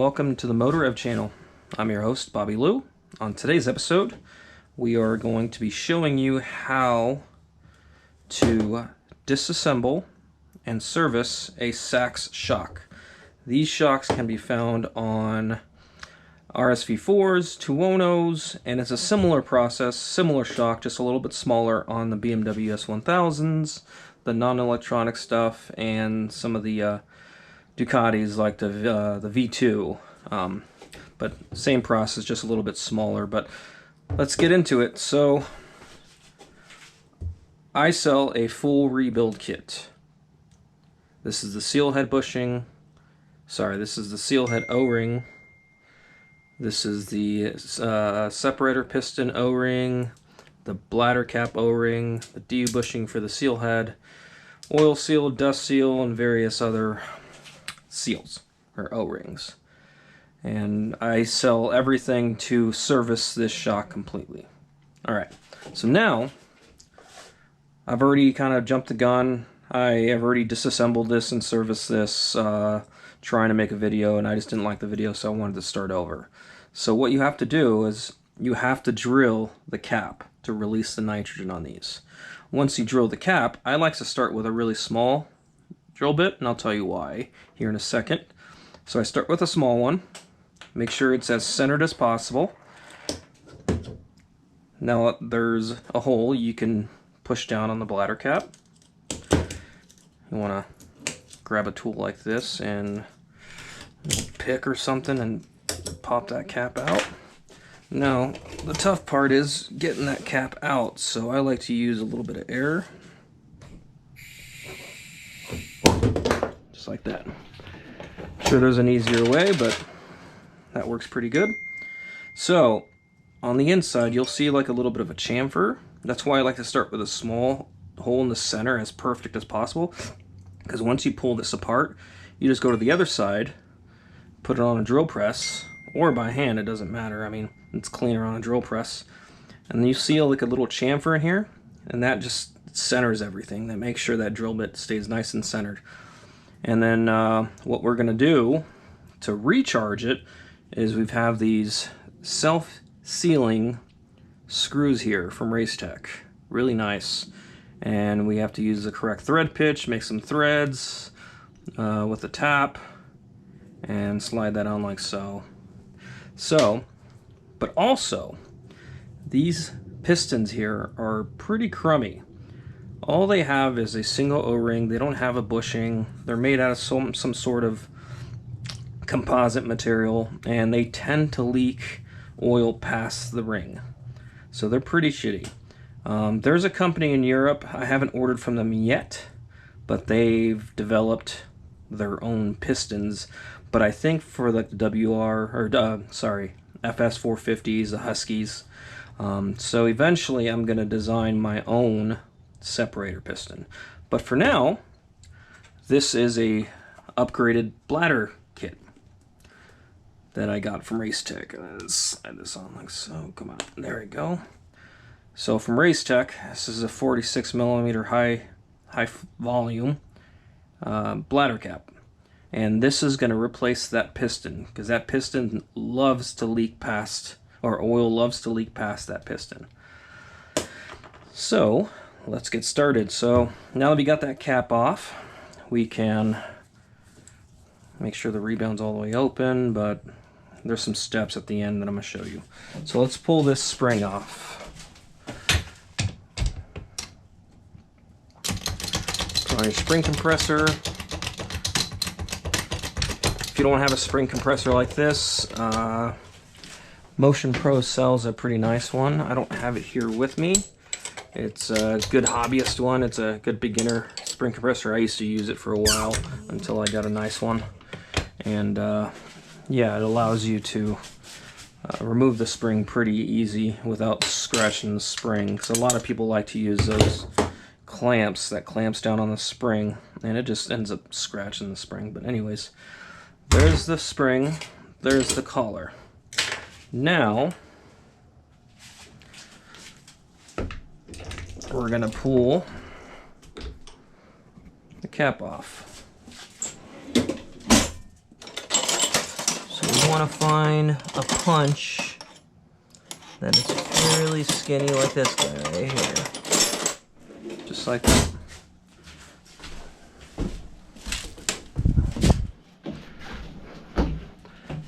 welcome to the Motor Rev channel. I'm your host, Bobby Lou. On today's episode, we are going to be showing you how to disassemble and service a Sachs shock. These shocks can be found on RSV4s, Tuonos, and it's a similar process, similar shock, just a little bit smaller on the BMW S1000s, the non-electronic stuff, and some of the Ducatis like the V2, but same process, just a little bit smaller. But let's get into it. So I sell a full rebuild kit. This is the seal head bushing. Sorry, this is the seal head O-ring. This is the separator piston O-ring, the bladder cap O-ring, the DU bushing for the seal head, oil seal, dust seal, and various other seals or O-rings. And I sell everything to service this shock completely. Alright, so now I've already kind of jumped the gun. I have already disassembled this and serviced this, trying to make a video, and I just didn't like the video, so I wanted to start over. So what you have to do is you have to drill the cap to release the nitrogen on these. Once you drill the cap, I like to start with a really small drill bit, and I'll tell you why here in a second. So I start with a small one, make sure it's as centered as possible. Now there's a hole you can push down on the bladder cap. You want to grab a tool like this and pick or something and pop that cap out. Now the tough part is getting that cap out, so I like to use a little bit of air. Just like that. I'm sure there's an easier way, but that works pretty good. So on the inside you'll see like a little bit of a chamfer. That's why I like to start with a small hole in the center, as perfect as possible, because once you pull this apart, you just go to the other side, put it on a drill press, or by hand, it doesn't matter. I mean, it's cleaner on a drill press. And you see like a little chamfer in here, and that just centers everything. That makes sure that drill bit stays nice and centered. And then what we're going to do to recharge it is we have these self-sealing screws here from Racetech. Really nice. And we have to use the correct thread pitch, make some threads with a tap, and slide that on like so. But also, these pistons here are pretty crummy. All they have is a single O-ring. They don't have a bushing. They're made out of some sort of composite material, and they tend to leak oil past the ring. So they're pretty shitty. There's a company in Europe, I haven't ordered from them yet, but they've developed their own pistons. But I think for like the FS450s, the Huskies. So eventually I'm going to design my own separator piston. But for now, this is a upgraded bladder kit that I got from Racetech. Let's slide this on like so. Come on, there we go. So from Racetech, this is a 46mm high volume bladder cap. And this is going to replace that piston, because that piston loves to leak past, or oil loves to leak past that piston. So let's get started. So now that we got that cap off, we can make sure the rebound's all the way open, but there's some steps at the end that I'm going to show you. So let's pull this spring off. Put on your spring compressor. If you don't have a spring compressor like this, Motion Pro sells a pretty nice one. I don't have it here with me. It's a good hobbyist one. It's a good beginner spring compressor. I used to use it for a while until I got a nice one. And yeah, it allows you to remove the spring pretty easy without scratching the spring. Because a lot of people like to use those clamps that clamps down on the spring, and it just ends up scratching the spring. But anyways, there's the spring, there's the collar. Now we're going to pull the cap off. So want to find a punch that is fairly skinny like this guy right here. Just like that.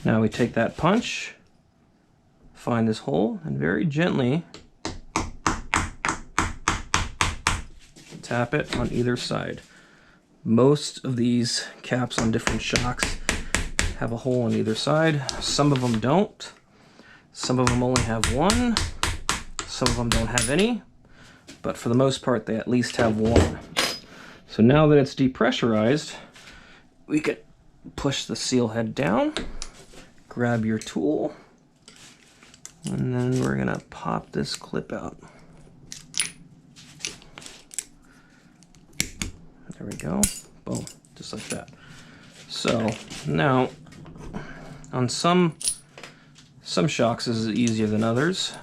Now we take that punch, find this hole, and very gently tap it on either side. Most of these caps on different shocks have a hole on either side. Some of them don't. Some of them only have one. Some of them don't have any. But for the most part, they at least have one. So now that it's depressurized, we can push the seal head down, grab your tool, and then we're gonna pop this clip out. There we go. Boom. Just like that. So now on some shocks this is easier than others.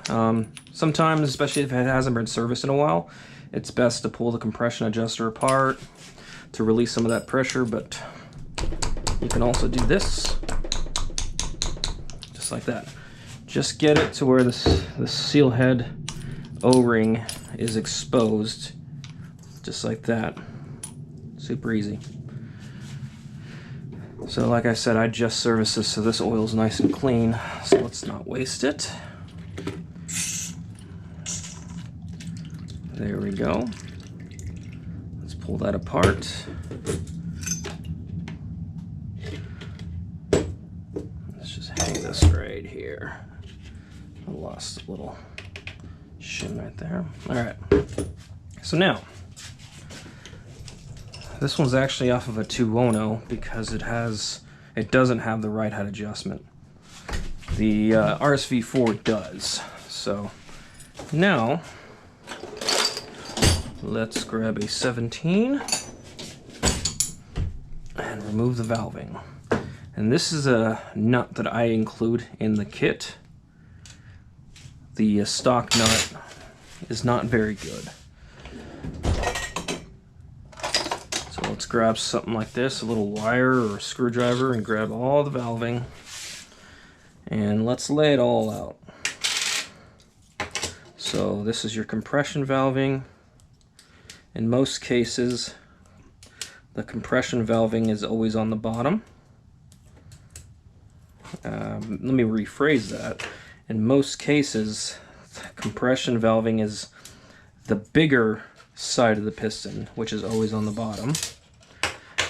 Sometimes, especially if it hasn't been serviced in a while, it's best to pull the compression adjuster apart to release some of that pressure, but you can also do this just like that. Just get it to where the seal head O-ring is exposed, just like that. Super easy. So like I said, I just serviced this, so this oil's nice and clean, so let's not waste it. There we go. Let's pull that apart. Let's just hang this right here. I lost a little shim right there. All right. So now, this one's actually off of a Tuono because it doesn't have the right head adjustment. The RSV4 does. So now let's grab a 17 and remove the valving. And this is a nut that I include in the kit. The stock nut is not very good. So let's grab something like this, a little wire or a screwdriver, and grab all the valving. And let's lay it all out. So this is your compression valving. In most cases, the compression valving is always on the bottom. Let me rephrase that. In most cases, the compression valving is the bigger side of the piston, which is always on the bottom.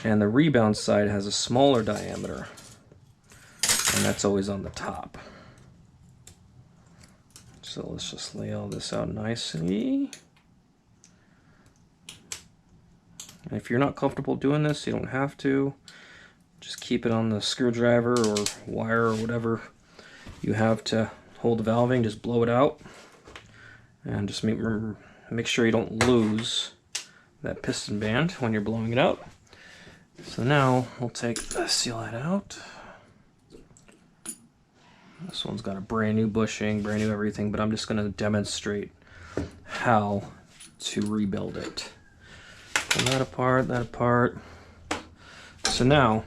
And the rebound side has a smaller diameter, and that's always on the top. So let's just lay all this out nicely. And if you're not comfortable doing this, you don't have to. Just keep it on the screwdriver or wire or whatever you have to hold the valving. Just blow it out. And just make sure you don't lose that piston band when you're blowing it out. So now we'll take the seal head out. This one's got a brand new bushing, brand new everything, but I'm just going to demonstrate how to rebuild it. Pull that apart, that apart. So now,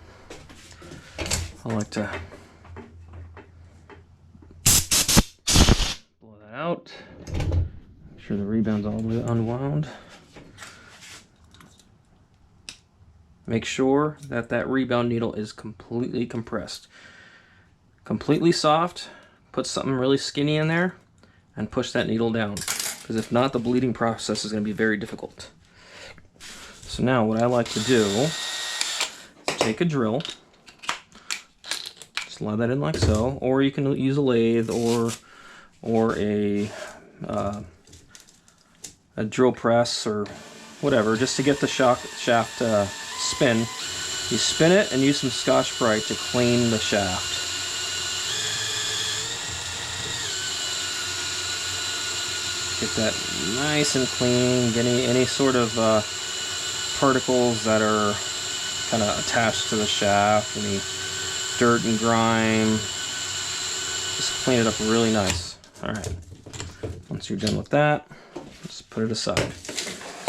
I like to blow that out. Make sure the rebound's all the way unwound. Make sure that that rebound needle is completely compressed. Completely soft, put something really skinny in there, and push that needle down. Because if not, the bleeding process is going to be very difficult. So now what I like to do is take a drill, slide that in like so, or you can use a lathe or a drill press or whatever, just to get the shaft spin. You spin it and use some Scotch-Brite to clean the shaft. Get that nice and clean, get any sort of particles that are kind of attached to the shaft, any dirt and grime. Just clean it up really nice. Alright, once you're done with that, just put it aside.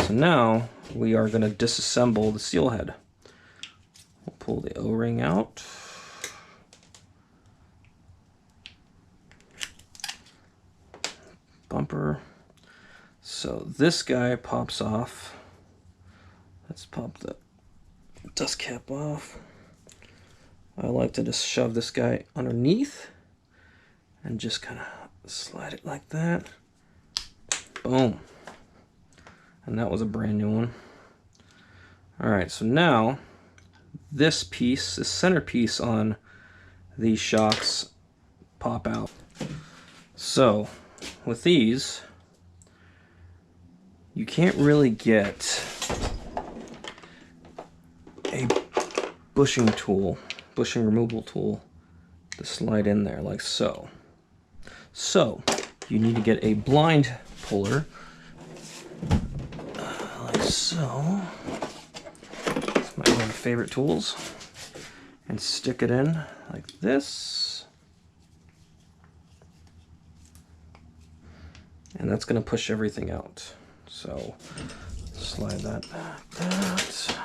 So now we are going to disassemble the seal head. We'll pull the O-ring out. bumper. So this guy pops off. Let's pop the dust cap off. I like to just shove this guy underneath and just kind of slide it like that. Boom. And that was a brand new one. Alright, so now this piece, this centerpiece on these shocks pop out. So with these, you can't really get a bushing removal tool to slide in there like so. So you need to get a blind puller like so. It's one of my favorite tools. And stick it in like this. And that's going to push everything out. So slide that like that.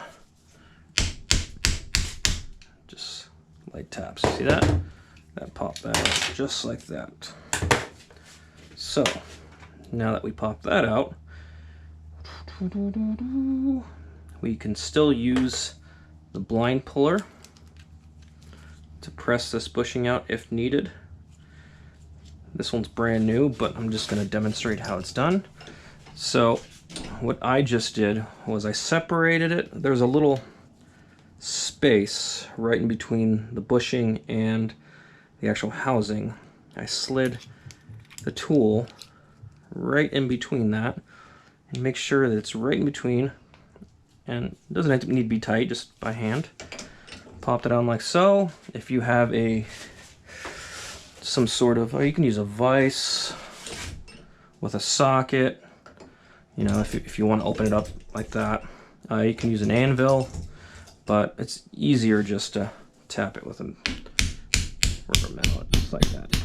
Just light taps. See that? That popped that out just like that. So now that we pop that out, we can still use the blind puller to press this bushing out if needed. This one's brand new, but I'm just going to demonstrate how it's done. So what I just did was I separated it. There's a little space right in between the bushing and the actual housing. I slid the tool right in between that and make sure that it's right in between, and it doesn't need to be tight, just by hand. Popped it on like so. If you have some sort of, you can use a vise with a socket. You know, if you want to open it up like that. You can use an anvil, but it's easier just to tap it with a rubber mallet, just like that.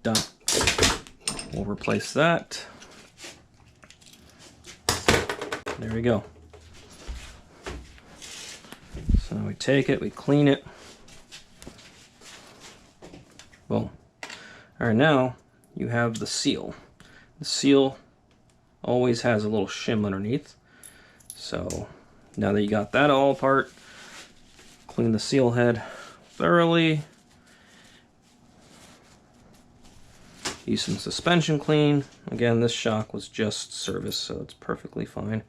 Done. We'll replace that. There we go. So we take it, we clean it. Boom. All right, now you have the seal. The seal always has a little shim underneath. So now that you got that all apart, clean the seal head thoroughly. Use some suspension clean. Again, this shock was just serviced, so it's perfectly fine.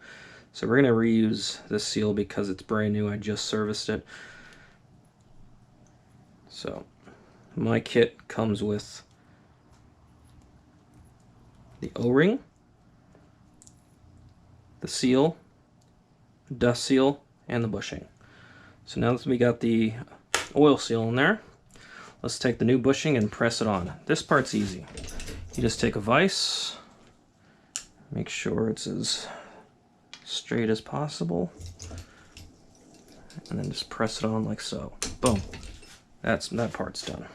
So we're going to reuse this seal because it's brand new. I just serviced it. So my kit comes with the O-ring, the seal, the dust seal, and the bushing. So now that we got the oil seal in there, let's take the new bushing and press it on. This part's easy. You just take a vise, make sure it's as straight as possible, and then just press it on like so. Boom. That part's done.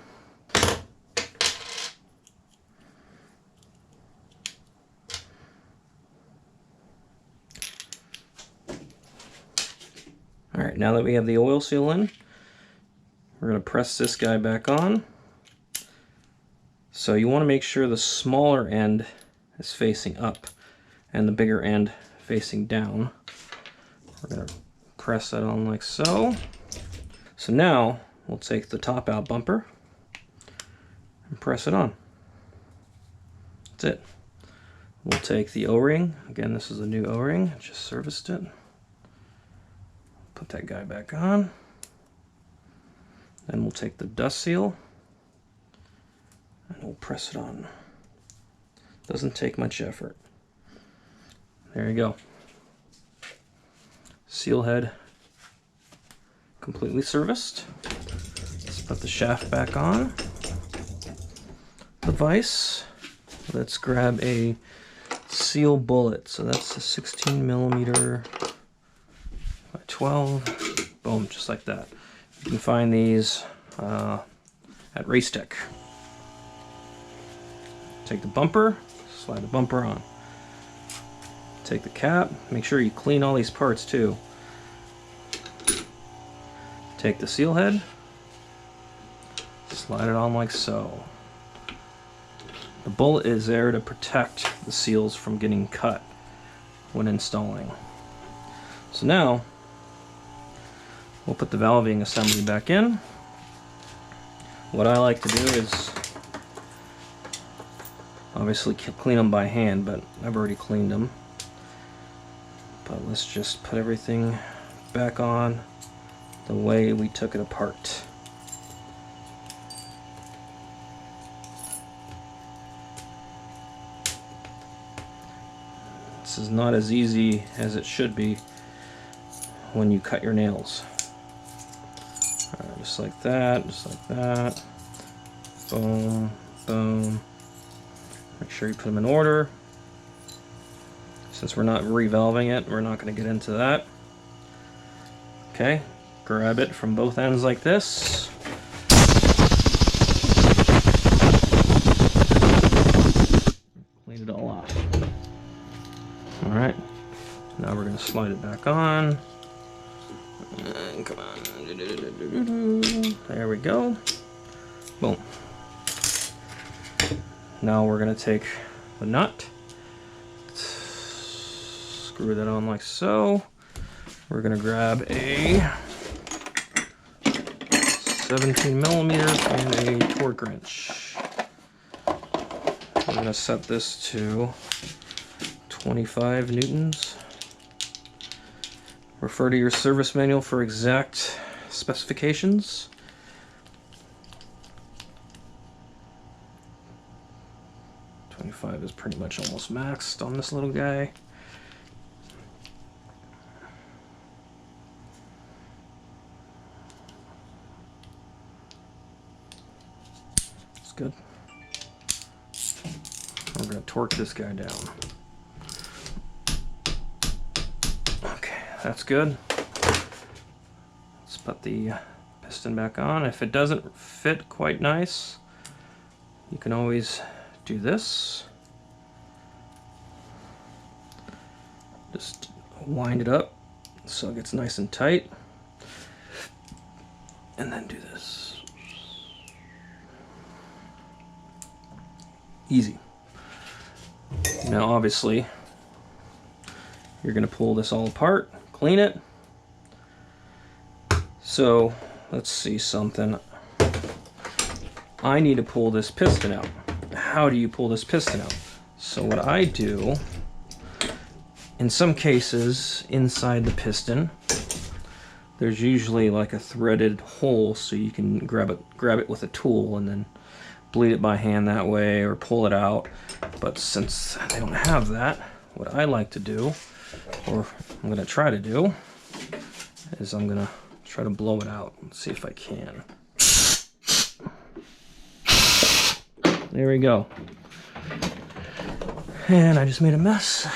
Alright, now that we have the oil seal in, we're going to press this guy back on. So you want to make sure the smaller end is facing up and the bigger end facing down. We're going to press that on like so. So now we'll take the top out bumper and press it on. That's it. We'll take the O-ring. Again, this is a new O-ring. I just serviced it. Put that guy back on. Then we'll take the dust seal and we'll press it on. Doesn't take much effort. There you go. Seal head completely serviced. Let's put the shaft back on. The vise. Let's grab a seal bullet. So that's a 16mm by 12. Boom, just like that. You can find these at Race Tech. Take the bumper, slide the bumper on. Take the cap, make sure you clean all these parts too. Take the seal head, Slide it on like so. The bullet is there to protect the seals from getting cut when installing. So now, we'll put the valving assembly back in. What I like to do is obviously clean them by hand, but I've already cleaned them. But let's just put everything back on the way we took it apart. This is not as easy as it should be when you cut your nails. Alright, just like that, just like that. Boom, boom. Make sure you put them in order. Since we're not revalving it, we're not going to get into that. Okay, grab it from both ends like this. Clean it all off. Alright, now we're going to slide it back on. Come on. There we go. Boom. Now we're going to take the nut, screw that on like so. We're going to grab a 17mm and a torque wrench. We're going to set this to 25 newtons. Refer to your service manual for exact specifications. Is pretty much almost maxed on this little guy. That's good. We're going to torque this guy down. Okay, that's good. Let's put the piston back on. If it doesn't fit quite nice, you can always do this. Just wind it up so it gets nice and tight, and then do this. Easy. Now obviously you're going to pull this all apart, clean it. So let's see something. I need to pull this piston out. How do you pull this piston out? So what I do, in some cases, inside the piston, there's usually like a threaded hole, so you can grab it with a tool and then bleed it by hand that way, or pull it out. But since they don't have that, what I like to do, or I'm going to try to do, is I'm going to try to blow it out and see if I can. There we go. And I just made a mess.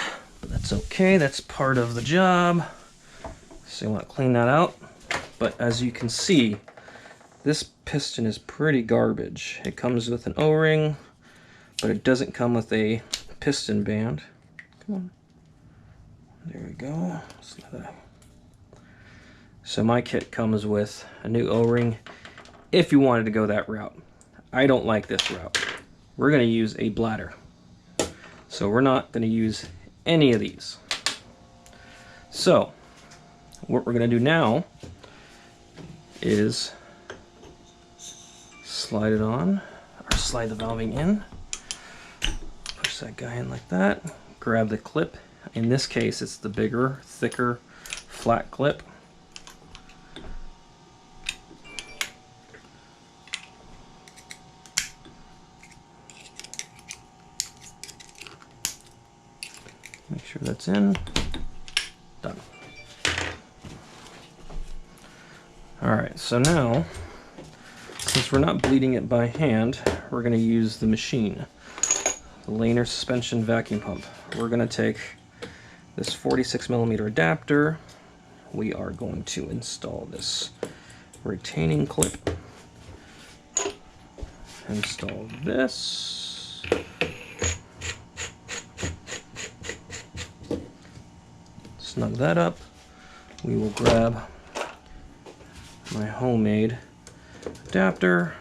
That's okay, that's part of the job. So you want to clean that out. But as you can see, this piston is pretty garbage. It comes with an O-ring, but it doesn't come with a piston band. Come on. There we go. So my kit comes with a new O-ring if you wanted to go that route. I don't like this route. We're going to use a bladder. So we're not going to use any of these. So what we're going to do now is slide it on, or slide the valving in. Push that guy in like that. Grab the clip. In this case, it's the bigger, thicker, flat clip. Make sure that's in. Done. Alright, so now, since we're not bleeding it by hand, we're going to use the machine. The Lainer suspension vacuum pump. We're going to take this 46mm adapter. We are going to install this retaining clip. Install this. Snug that up. We will grab my homemade adapter,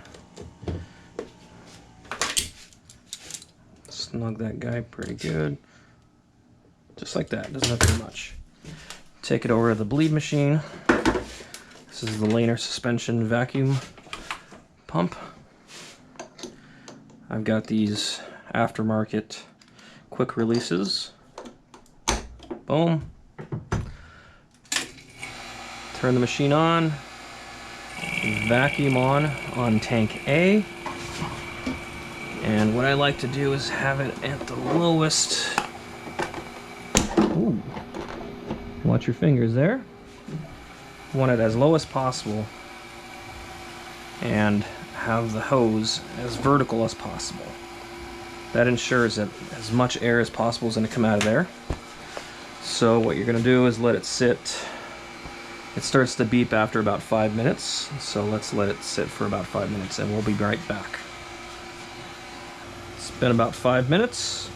snug that guy pretty good. Just like that, doesn't have to be much. Take it over to the bleed machine. This is the Lainer suspension vacuum pump. I've got these aftermarket quick releases. Boom. Turn the machine on. Vacuum on tank A. And what I like to do is have it at the lowest. Ooh. Watch your fingers there. Want it as low as possible and have the hose as vertical as possible. That ensures that as much air as possible is going to come out of there. So what you're going to do is let it sit. It starts to beep after about 5 minutes, so let's let it sit for about 5 minutes and we'll be right back. It's been about 5 minutes.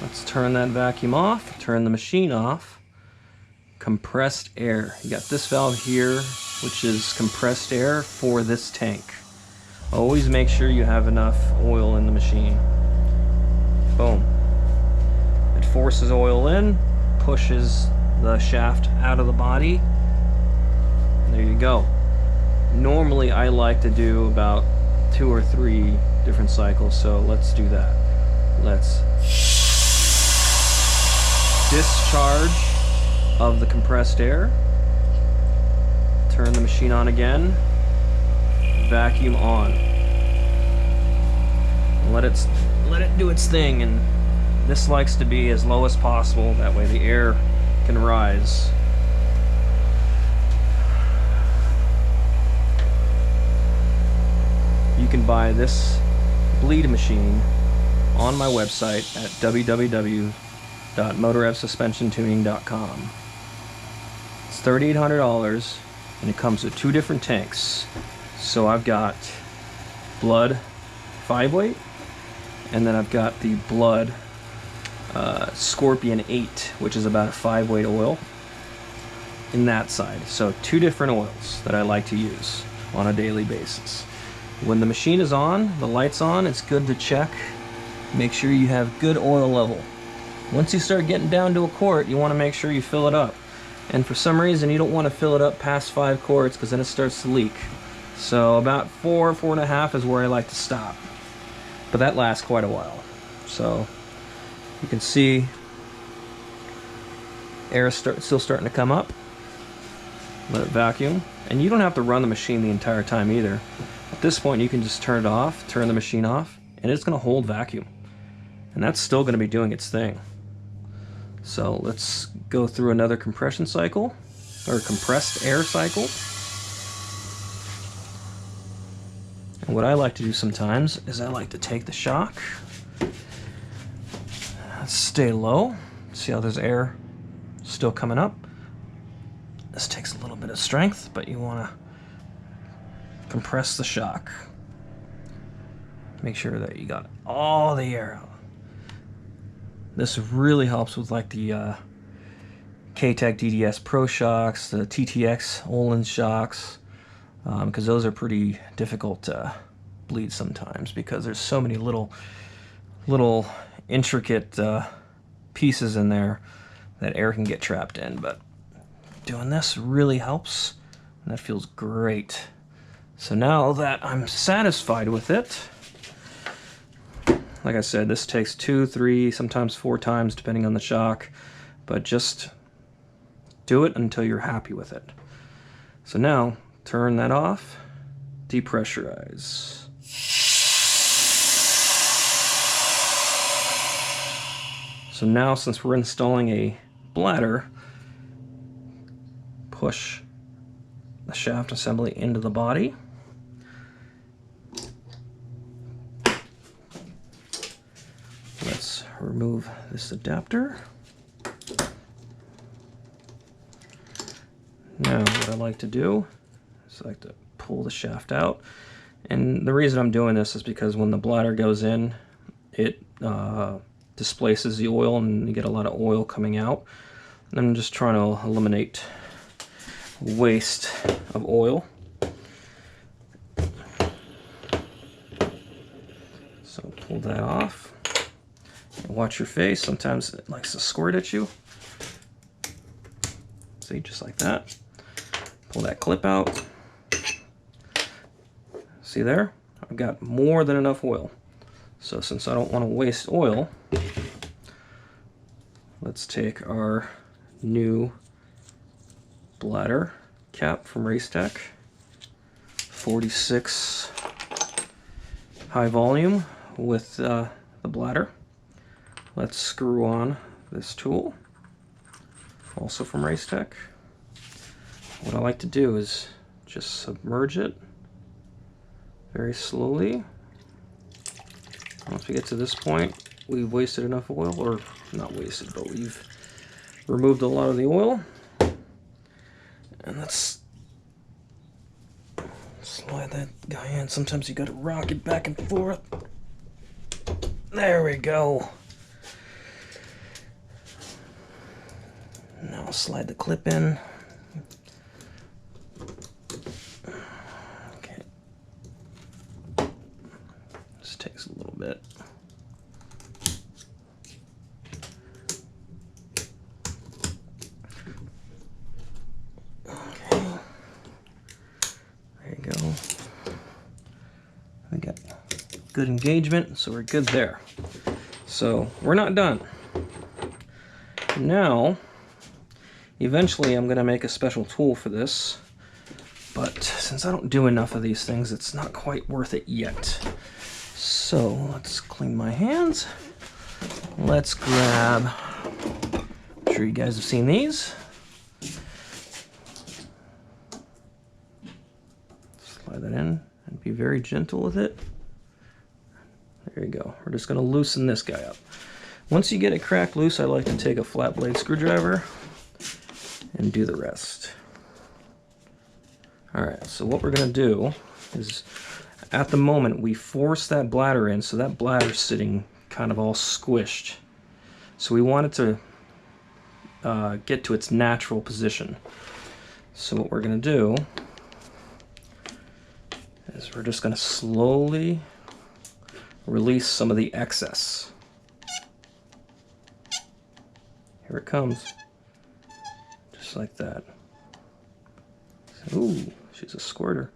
Let's turn that vacuum off, turn the machine off. Compressed air. You got this valve here, which is compressed air for this tank. Always make sure you have enough oil in the machine. Boom. It forces oil in, pushes the shaft out of the body. There you go. Normally I like to do about 2 or 3 different cycles, so let's do that. Let's discharge of the compressed air. Turn the machine on again. Vacuum on. Let it do its thing, and this likes to be as low as possible, that way the air can rise. You can buy this bleed machine on my website at www.motorevsuspensiontuning.com. It's $3,800 and it comes with 2 different tanks. So I've got blood 5-weight, and then I've got the blood Scorpion 8, which is about a 5-weight oil in that side. So 2 different oils that I like to use on a daily basis. When the machine is on, the light's on, it's good to check. Make sure you have good oil level. Once you start getting down to a quart, you want to make sure you fill it up. And for some reason, you don't want to fill it up past 5 quarts because then it starts to leak. So about 4.5 is where I like to stop. But that lasts quite a while. So you can see air is still starting to come up. Let it vacuum. And you don't have to run the machine the entire time either. At this point, you can just turn it off, turn the machine off, and it's going to hold vacuum. And that's still going to be doing its thing. So let's go through another compression cycle, or compressed air cycle. And what I like to do sometimes is I like to take the shock, stay low, see how there's air still coming up. This takes a little bit of strength, but you want to compress the shock. Make sure that you got all the air out. This really helps with like the K-Tech DDS Pro shocks, the TTX Olin shocks, because those are pretty difficult to bleed sometimes because there's so many little intricate pieces in there that air can get trapped in. But doing this really helps, and that feels great. So now that I'm satisfied with it, like I said, this takes 2, 3, sometimes 4 times depending on the shock, but just do it until you're happy with it. So now, turn that off, depressurize. So now, since we're installing a bladder, push the shaft assembly into the body. Let's remove this adapter. Now what I like to do is I like to pull the shaft out. And the reason I'm doing this is because when the bladder goes in, it displaces the oil and you get a lot of oil coming out. And I'm just trying to eliminate waste of oil. So pull that off. And watch your face. Sometimes it likes to squirt at you. See, just like that. Pull that clip out. See there? I've got more than enough oil. So since I don't want to waste oil, let's take our new bladder cap from Racetech. 46 high volume with the bladder. Let's screw on this tool, also from Racetech. What I like to do is just submerge it very slowly. Once we get to this point, we've wasted enough oil, or not wasted, but we've removed a lot of the oil. And let's slide that guy in. Sometimes you gotta rock it back and forth. There we go. Now I'll slide the clip in. Okay. This takes a little bit. Good engagement, so we're good there. So we're not done. Now, eventually I'm gonna make a special tool for this, but since I don't do enough of these things, it's not quite worth it yet. So let's clean my hands. Let's grab, I'm sure you guys have seen these. Slide that in and be very gentle with it. There you go. We're just going to loosen this guy up. Once you get it cracked loose, I like to take a flat blade screwdriver and do the rest. Alright, so what we're going to do is, at the moment, we force that bladder in, so that bladder's sitting kind of all squished. So we want it to get to its natural position. So what we're going to do is we're just going to slowly release some of the excess. Here it comes. Just like that. Ooh, she's a squirter.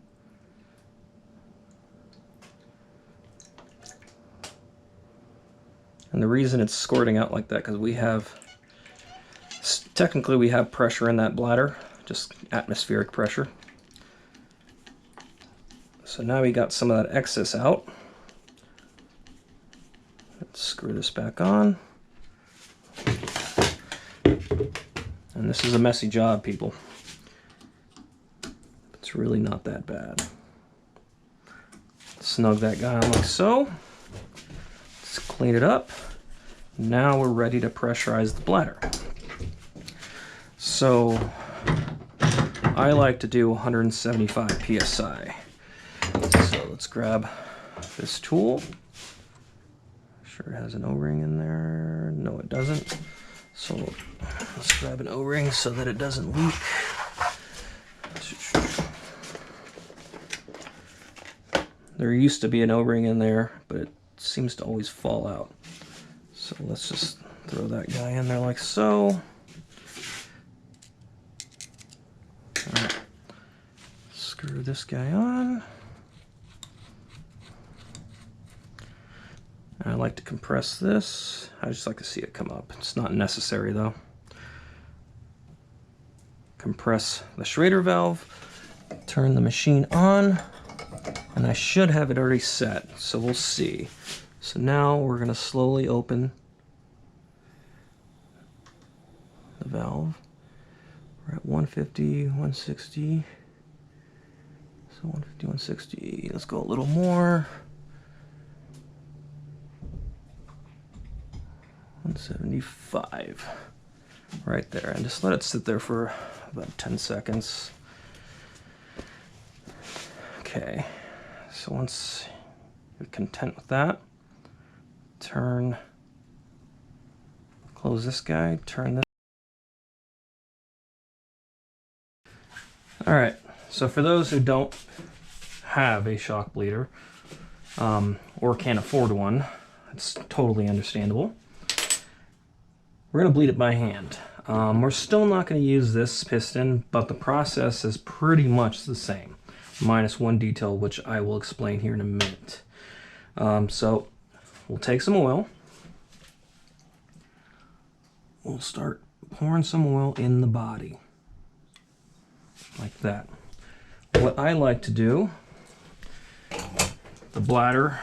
And the reason it's squirting out like that, because we have, technically we have pressure in that bladder, just atmospheric pressure. So now we got some of that excess out. Let's screw this back on. And this is a messy job, people. It's really not that bad. Snug that guy on like so. Let's clean it up. Now we're ready to pressurize the bladder. So I like to do 175 psi. So let's grab this tool. Sure it has an O-ring in there. No, it doesn't. So let's grab an O-ring so that it doesn't leak. There used to be an O-ring in there, but it seems to always fall out. So let's just throw that guy in there like so. All right. Screw this guy on. I like to compress this. I just like to see it come up. It's not necessary though. Compress the Schrader valve, turn the machine on, and I should have it already set, so we'll see. So now we're going to slowly open the valve. We're at 150, 160. So 150, 160. Let's go a little more. 175. Right there. And just let it sit there for about 10 seconds. Okay. So once you're content with that, close this guy, turn this. Alright, so for those who don't have a shock bleeder, or can't afford one. It's totally understandable. We're going to bleed it by hand. We're still not going to use this piston, but the process is pretty much the same, minus one detail, which I will explain here in a minute. So we'll take some oil. We'll start pouring some oil in the body, like that. What I like to do, the bladder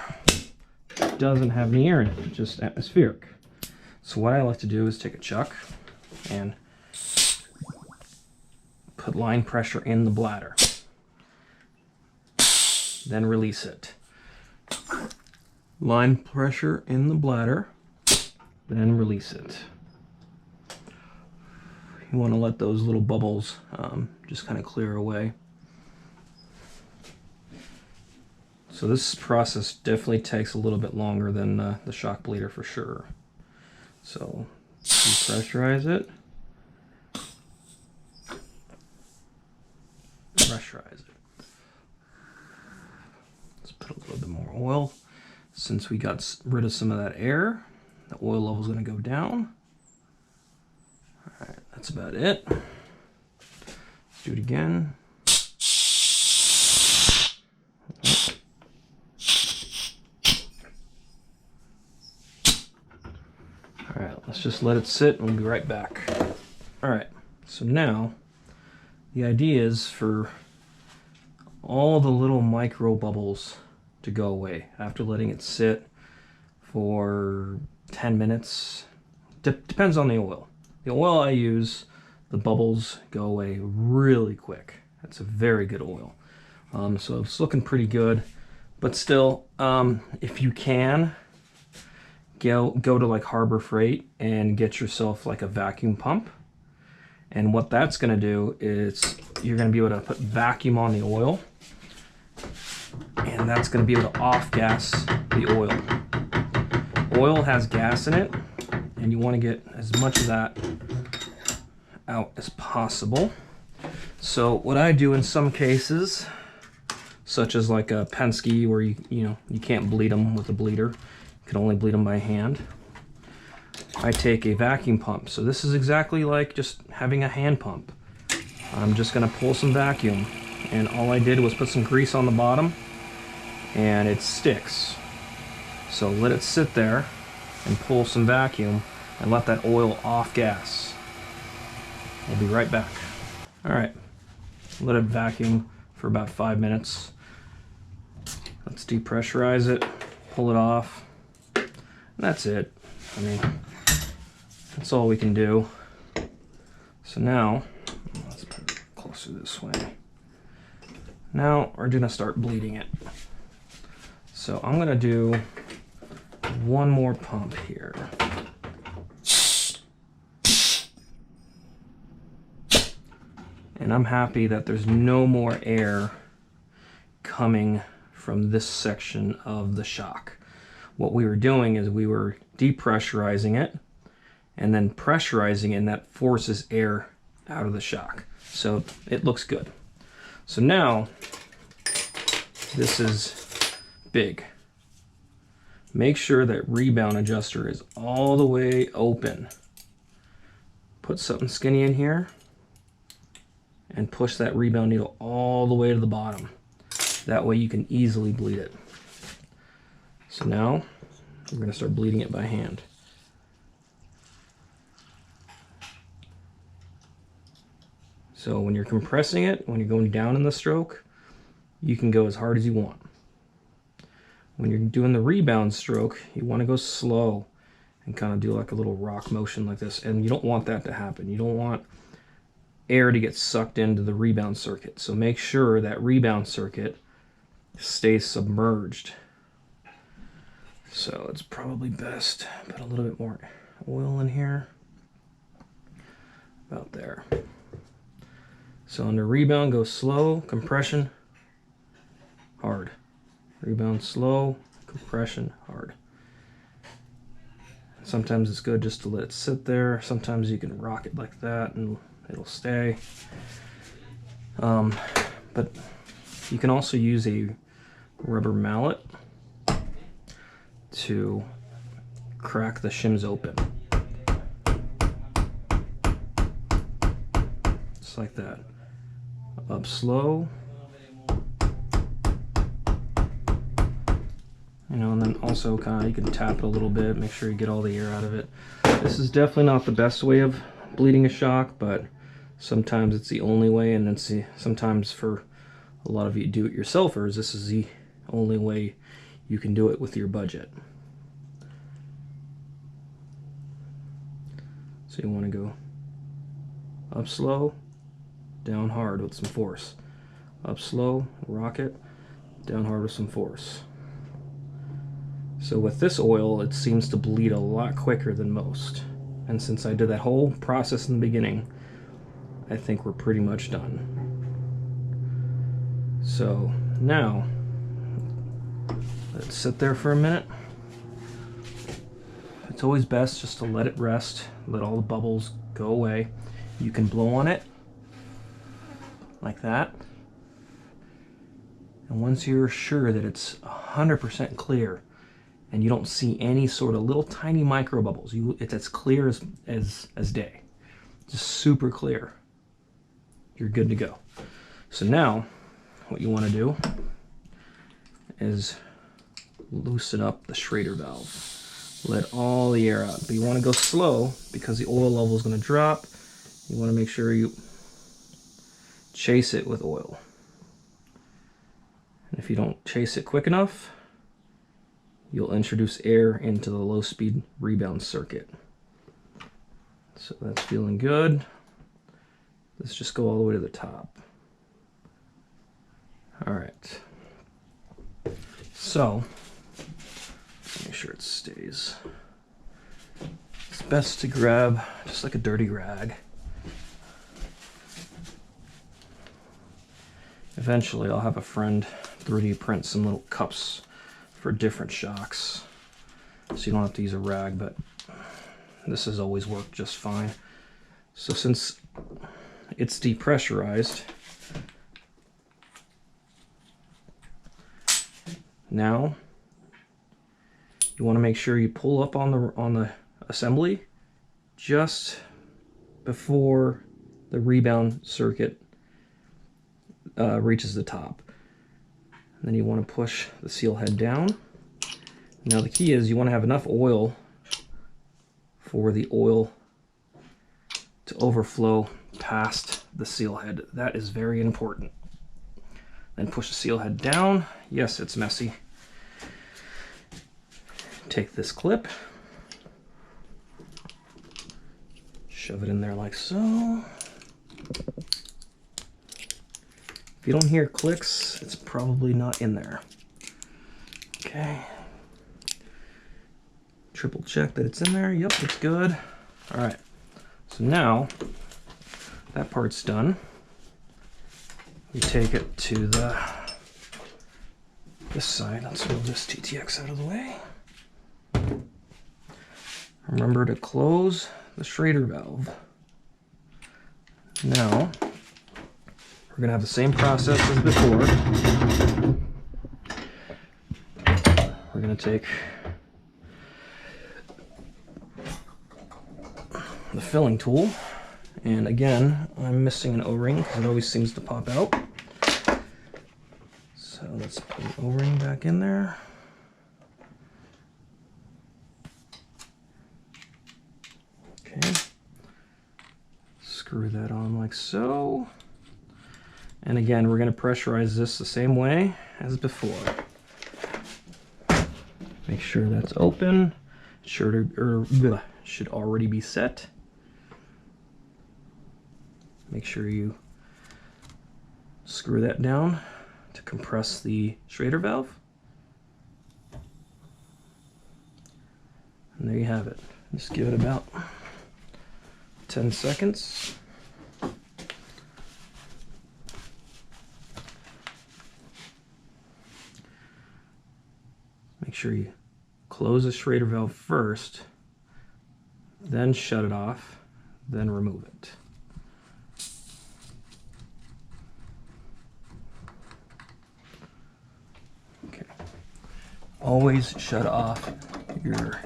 doesn't have any air in it, it's just atmospheric. So what I like to do is take a chuck and put line pressure in the bladder. Then release it. Line pressure in the bladder, then release it. You want to let those little bubbles just kind of clear away. So this process definitely takes a little bit longer than the shock bleeder for sure. So depressurize it. Pressurize it. Let's put a little bit more oil. Since we got rid of some of that air, the oil level is going to go down. All right, that's about it. Let's do it again. All right, let's just let it sit and we'll be right back. All right, so now the idea is for all the little micro bubbles to go away after letting it sit for 10 minutes. Depends on the oil. The oil I use, the bubbles go away really quick. That's a very good oil. So it's looking pretty good, but still, if you can, go to like Harbor Freight and get yourself like a vacuum pump. And what that's going to do is you're going to be able to put vacuum on the oil, and that's going to be able to off-gas the oil. Oil has gas in it, and you want to get as much of that out as possible. So what I do in some cases, such as like a Penske where you can't bleed them with a bleeder, you can only bleed them by hand, I take a vacuum pump. So this is exactly like just having a hand pump. I'm just going to pull some vacuum, and all I did was put some grease on the bottom and it sticks. So let it sit there and pull some vacuum and let that oil off gas. We'll be right back. Alright, let it vacuum for about 5 minutes. Let's depressurize it, pull it off, and that's it. I mean, that's all we can do. So now, let's put it closer this way. Now we're gonna start bleeding it. So I'm gonna do one more pump here. And I'm happy that there's no more air coming from this section of the shock. What we were doing is we were depressurizing it and then pressurizing it, and that forces air out of the shock. So it looks good. So now, this is big. Make sure that rebound adjuster is all the way open. Put something skinny in here and push that rebound needle all the way to the bottom. That way you can easily bleed it. So now we're going to start bleeding it by hand. So when you're compressing it, when you're going down in the stroke, you can go as hard as you want. When you're doing the rebound stroke, you want to go slow and kind of do like a little rock motion like this. And you don't want that to happen. You don't want air to get sucked into the rebound circuit. So make sure that rebound circuit stays submerged. So it's probably best put a little bit more oil in here. About there. So under rebound, go slow, compression, hard. Rebound slow, compression hard. Sometimes it's good just to let it sit there. Sometimes you can rock it like that and it'll stay. But you can also use a rubber mallet to crack the shims open. Just like that. Up slow. You know, and then also kind of you can tap it a little bit, make sure you get all the air out of it. This is definitely not the best way of bleeding a shock, but sometimes it's the only way, and then sometimes for a lot of you do-it-yourselfers, this is the only way you can do it with your budget. So you want to go up slow, down hard with some force. Up slow, rock it, down hard with some force. So with this oil, it seems to bleed a lot quicker than most. And since I did that whole process in the beginning, I think we're pretty much done. So now, let's sit there for a minute. It's always best just to let it rest, let all the bubbles go away. You can blow on it, like that. And once you're sure that it's 100% clear, and you don't see any sort of little tiny micro bubbles, it's as clear as day. Just super clear. You're good to go. So now, what you want to do is loosen up the Schrader valve. Let all the air out. But you want to go slow because the oil level is going to drop. You want to make sure you chase it with oil. And if you don't chase it quick enough, you'll introduce air into the low-speed rebound circuit. So that's feeling good. Let's just go all the way to the top. All right. So, make sure it stays. It's best to grab just like a dirty rag. Eventually, I'll have a friend 3D print some little cups for different shocks, so you don't have to use a rag, but this has always worked just fine. So since it's depressurized, now you want to make sure you pull up on the assembly just before the rebound circuit reaches the top. And then you want to push the seal head down. Now the key is you want to have enough oil for the oil to overflow past the seal head. That is very important. Then push the seal head down. Yes, it's messy. Take this clip, shove it in there like so. If you don't hear clicks, it's probably not in there. Okay. Triple check that it's in there. Yep, it's good. All right. So now that part's done. We take it to this side. Let's move this TTX out of the way. Remember to close the Schrader valve. Now, we're going to have the same process as before. We're going to take the filling tool, and again, I'm missing an O-ring because it always seems to pop out. So let's put an O-ring back in there. Okay. Screw that on like so. And again, we're going to pressurize this the same way as before. Make sure that's open. It should already be set. Make sure you screw that down to compress the Schrader valve. And there you have it. Just give it about 10 seconds. Make sure you close the Schrader valve first, then shut it off, then remove it. Okay. Always shut off your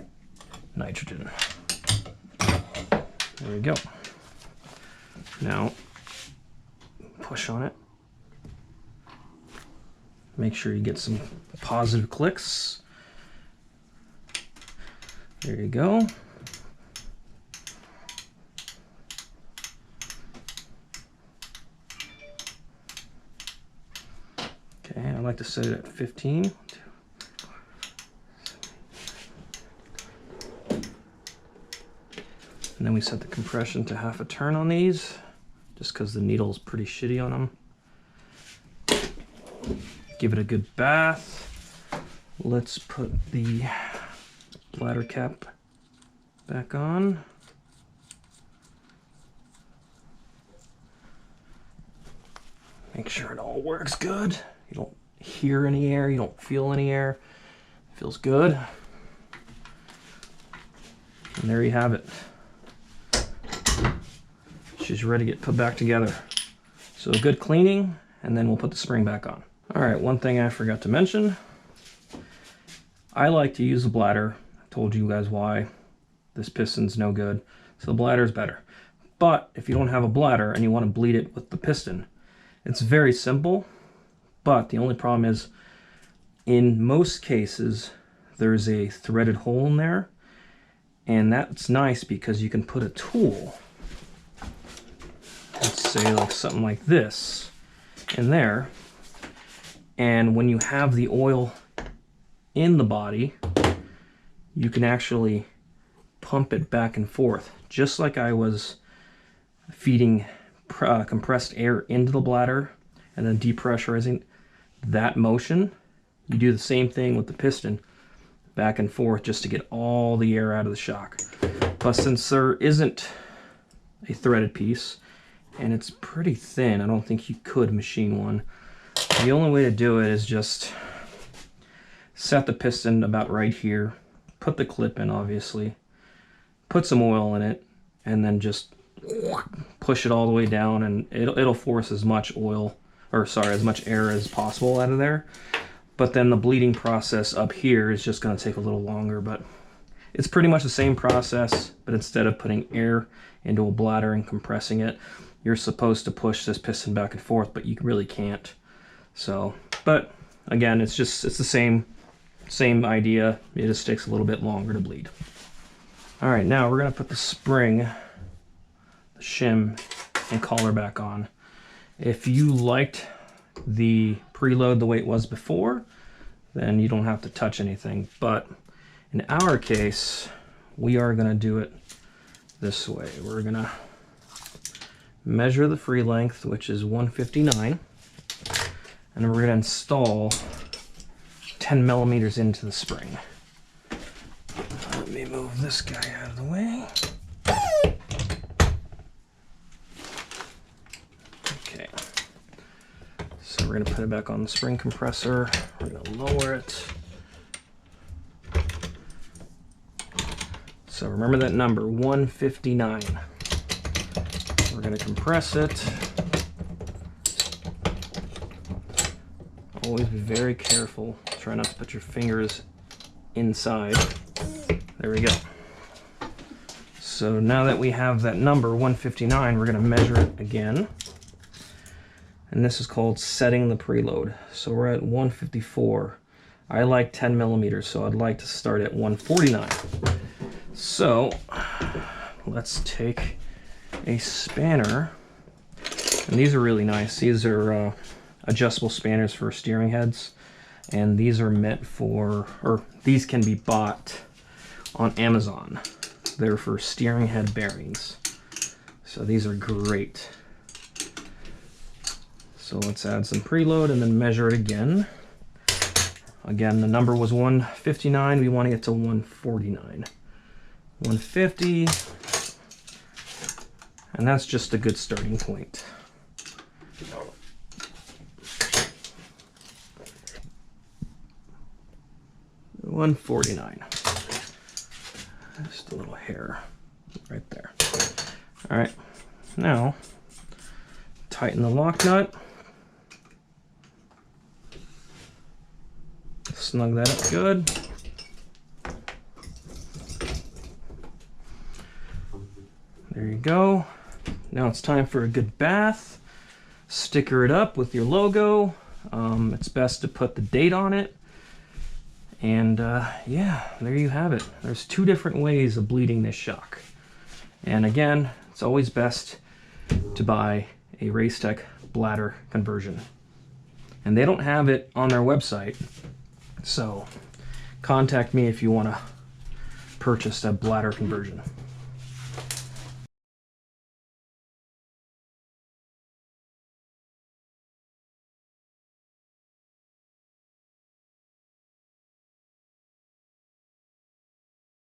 nitrogen. There we go. Now, push on it. Make sure you get some positive clicks. There you go. Okay, I like to set it at 15. And then we set the compression to half a turn on these, just because the needle's pretty shitty on them. Give it a good bath. Let's put the bladder cap back on. Make sure it all works good. You don't hear any air, you don't feel any air. It feels good. And there you have it. She's ready to get put back together. So a good cleaning, and then we'll put the spring back on. All right, one thing I forgot to mention. I like to use the bladder. I told you guys why. This piston's no good, so the bladder's better. But if you don't have a bladder and you want to bleed it with the piston, it's very simple, but the only problem is, in most cases, there's a threaded hole in there, and that's nice because you can put a tool, let's say like something like this, in there, and when you have the oil in the body, you can actually pump it back and forth, just like I was feeding compressed air into the bladder and then depressurizing that motion. You do the same thing with the piston, back and forth, just to get all the air out of the shock. Plus, since there isn't a threaded piece and it's pretty thin, I don't think you could machine one. The only way to do it is just set the piston about right here, put the clip in, obviously, put some oil in it, and then just push it all the way down, and it'll force as much oil, or sorry, as much air as possible out of there. But then the bleeding process up here is just going to take a little longer, but it's pretty much the same process, but instead of putting air into a bladder and compressing it, you're supposed to push this piston back and forth, but you really can't. So, but again, it's the same idea. It just takes a little bit longer to bleed. All right, now we're going to put the spring, the shim, and collar back on. If you liked the preload the way it was before, then you don't have to touch anything. But in our case, we are going to do it this way. We're going to measure the free length, which is 159, and we're going to install 10 millimeters into the spring. Let me move this guy out of the way. Okay. So we're going to put it back on the spring compressor. We're going to lower it. So remember that number, 159. We're going to compress it. Always be very careful. Try not to put your fingers inside. There we go. So now that we have that number, 159, we're going to measure it again. And this is called setting the preload. So we're at 154. I like 10 millimeters, so I'd like to start at 149. So let's take a spanner. And these are really nice. These are adjustable spanners for steering heads. And these are meant for, or these can be bought on Amazon. They're for steering head bearings. So these are great. So let's add some preload and then measure it again. Again, the number was 159. We want to get to 149. 150. And that's just a good starting point. 149. Just a little hair right there. All right, now tighten the lock nut. Snug that up good. There you go. Now it's time for a good bath. Sticker it up with your logo. It's best to put the date on it. And yeah, there you have it. There's 2 different ways of bleeding this shock. And again, it's always best to buy a Racetech bladder conversion. And they don't have it on their website, so contact me if you want to purchase a bladder conversion.